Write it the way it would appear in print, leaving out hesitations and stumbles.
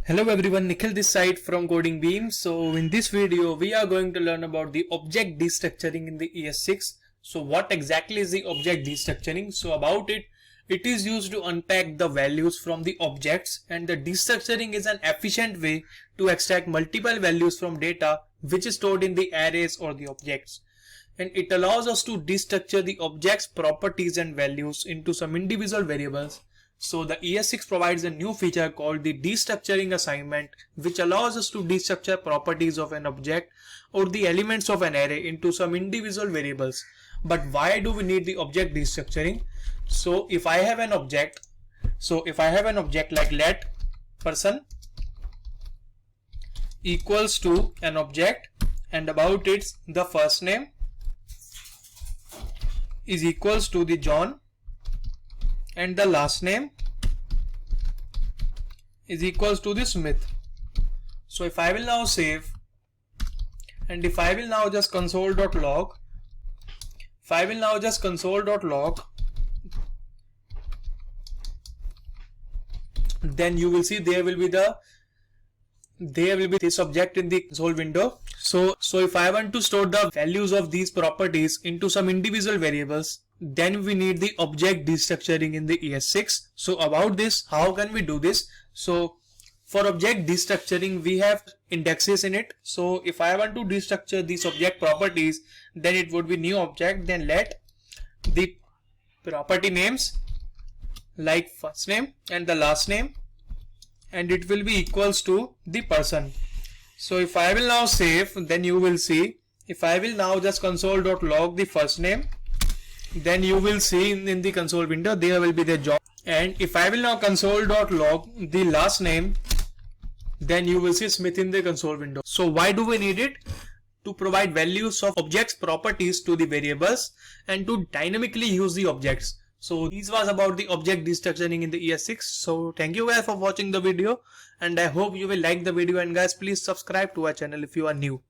Hello everyone, Nikhil this side from Coding Beam. So in this video we are going to learn about the object destructuring in the ES6. So what exactly is the object destructuring? So about it is used to unpack the values from the objects, and the destructuring is an efficient way to extract multiple values from data which is stored in the arrays or the objects. And it allows us to destructure the object's properties and values into some individual variables. So the ES6 provides a new feature called the destructuring assignment, which allows us to destructure properties of an object or the elements of an array into some individual variables. But why do we need the object destructuring? So if I have an object, like let person equals to an object, and about its the first name is equals to the John, and the last name is equals to the Smith. So if I will now save, and if I will now just console.log, then you will see there will be this object in the console window. So if I want to store the values of these properties into some individual variables, then we need the object destructuring in the ES6. So about this, how can we do this? So for object destructuring, we have indexes in it. So if I want to destructure these object properties, then it would be new object, then let the property names like first name and the last name, and it will be equals to the person. So if I will now save, then you will see, if I will now just console.log the first name, then you will see in the console window there will be the job. And if I will now console.log the last name, then you will see Smith in the console window. So why do we need it? To provide values of objects properties to the variables and to dynamically use the objects. So this was about the object destructuring in the ES6. So thank you guys for watching the video, and I hope you will like the video, and guys please subscribe to our channel if you are new.